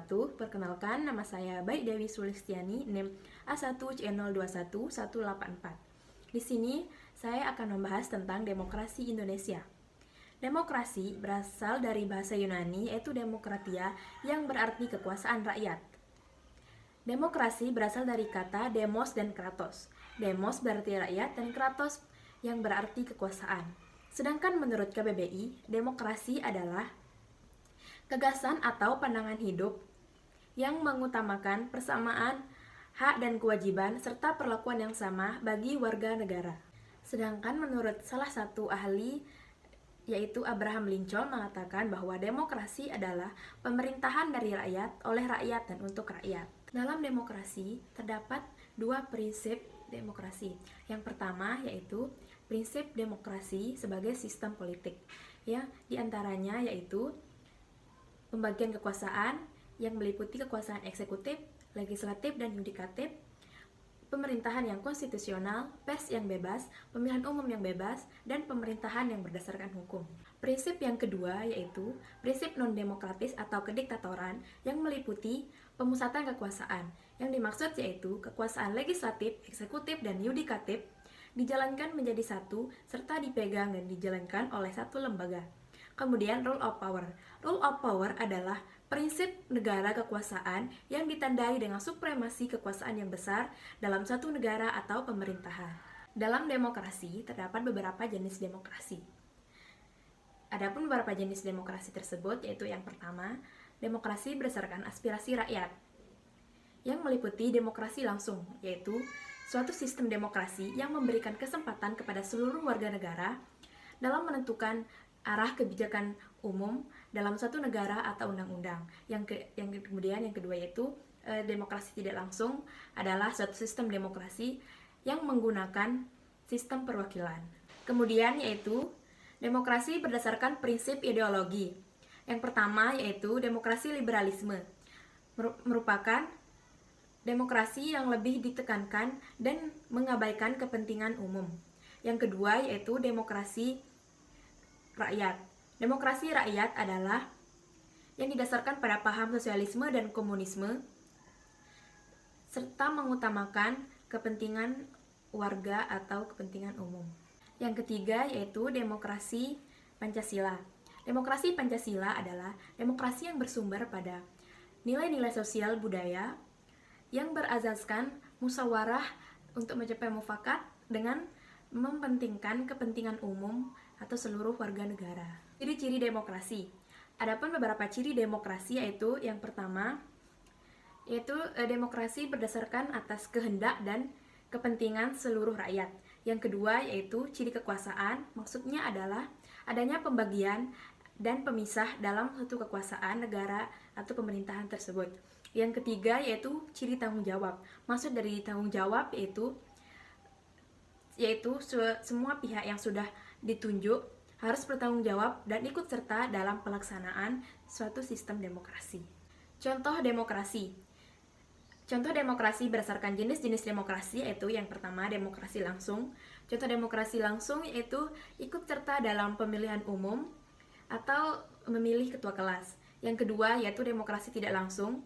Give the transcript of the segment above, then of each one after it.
wabarakatuh. Perkenalkan, nama saya Baik Dewi Sulistiani, NIM A1C021184. Di sini saya akan membahas tentang demokrasi Indonesia. Demokrasi berasal dari bahasa Yunani, yaitu demokratia, yang berarti kekuasaan rakyat. Demokrasi berasal dari kata demos dan kratos. Demos berarti rakyat dan kratos yang berarti kekuasaan. Sedangkan menurut KBBI, demokrasi adalah gagasan atau pandangan hidup yang mengutamakan persamaan hak dan kewajiban serta perlakuan yang sama bagi warga negara. Sedangkan menurut salah satu ahli, yaitu Abraham Lincoln, mengatakan bahwa demokrasi adalah pemerintahan dari rakyat, oleh rakyat, dan untuk rakyat. Dalam demokrasi terdapat dua prinsip demokrasi. Yang pertama yaitu prinsip demokrasi sebagai sistem politik. Ya, diantaranya yaitu pembagian kekuasaan yang meliputi kekuasaan eksekutif, legislatif, dan yudikatif, pemerintahan yang konstitusional, pers yang bebas, pemilihan umum yang bebas, dan pemerintahan yang berdasarkan hukum. Prinsip yang kedua yaitu prinsip non-demokratis atau kediktatoran yang meliputi pemusatan kekuasaan. Yang dimaksud yaitu kekuasaan legislatif, eksekutif, dan yudikatif dijalankan menjadi satu serta dipegang dan dijalankan oleh satu lembaga. Kemudian rule of power. Rule of power adalah prinsip negara kekuasaan yang ditandai dengan supremasi kekuasaan yang besar dalam suatu negara atau pemerintahan. Dalam demokrasi terdapat beberapa jenis demokrasi. Adapun beberapa jenis demokrasi tersebut yaitu yang pertama, demokrasi berdasarkan aspirasi rakyat, yang meliputi demokrasi langsung, yaitu suatu sistem demokrasi yang memberikan kesempatan kepada seluruh warga negara dalam menentukan arah kebijakan umum dalam suatu negara atau undang-undang. Kemudian yang kedua yaitu demokrasi tidak langsung adalah suatu sistem demokrasi yang menggunakan sistem perwakilan. Kemudian yaitu demokrasi berdasarkan prinsip ideologi. Yang pertama yaitu demokrasi liberalisme, merupakan demokrasi yang lebih ditekankan dan mengabaikan kepentingan umum. Yang kedua yaitu demokrasi rakyat. Demokrasi rakyat adalah yang didasarkan pada paham sosialisme dan komunisme serta mengutamakan kepentingan warga atau kepentingan umum. Yang ketiga yaitu demokrasi Pancasila. Demokrasi Pancasila adalah demokrasi yang bersumber pada nilai-nilai sosial budaya yang berasaskan musyawarah untuk mencapai mufakat dengan mementingkan kepentingan umum atau seluruh warga negara. Ciri-ciri demokrasi. Adapun beberapa ciri demokrasi yaitu yang pertama yaitu demokrasi berdasarkan atas kehendak dan kepentingan seluruh rakyat. Yang kedua yaitu ciri kekuasaan, maksudnya adalah adanya pembagian dan pemisah dalam satu kekuasaan negara atau pemerintahan tersebut. Yang ketiga yaitu ciri tanggung jawab. Maksud dari tanggung jawab yaitu semua pihak yang sudah ditunjuk harus bertanggung jawab dan ikut serta dalam pelaksanaan suatu sistem demokrasi. Contoh demokrasi. Contoh demokrasi berdasarkan jenis-jenis demokrasi yaitu yang pertama demokrasi langsung. Contoh demokrasi langsung yaitu ikut serta dalam pemilihan umum atau memilih ketua kelas. Yang kedua yaitu demokrasi tidak langsung.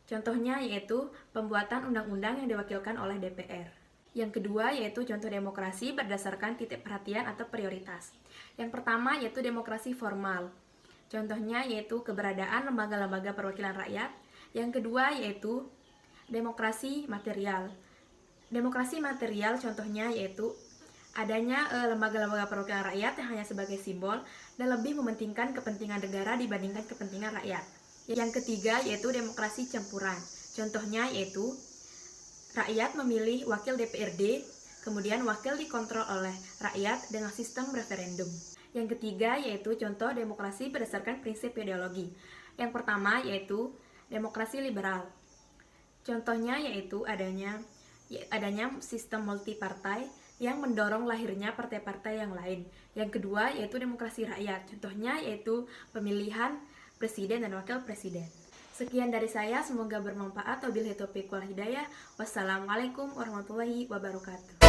Contohnya yaitu pembuatan undang-undang yang diwakilkan oleh DPR. Yang kedua yaitu contoh demokrasi berdasarkan titik perhatian atau prioritas. Yang pertama yaitu demokrasi formal. Contohnya yaitu keberadaan lembaga-lembaga perwakilan rakyat. Yang kedua yaitu demokrasi material. Demokrasi material contohnya yaitu adanya lembaga-lembaga perwakilan rakyat yang hanya sebagai simbol dan lebih mementingkan kepentingan negara dibandingkan kepentingan rakyat. Yang ketiga yaitu demokrasi campuran. Contohnya yaitu rakyat memilih wakil DPRD, kemudian wakil dikontrol oleh rakyat dengan sistem referendum. Yang ketiga yaitu contoh demokrasi berdasarkan prinsip ideologi. Yang pertama yaitu demokrasi liberal. Contohnya yaitu adanya sistem multipartai yang mendorong lahirnya partai-partai yang lain. Yang kedua yaitu demokrasi rakyat. Contohnya yaitu pemilihan presiden dan wakil presiden. Sekian dari saya, semoga bermanfaat. Wabillahi taufiq wal hidayah. Wassalamualaikum warahmatullahi wabarakatuh.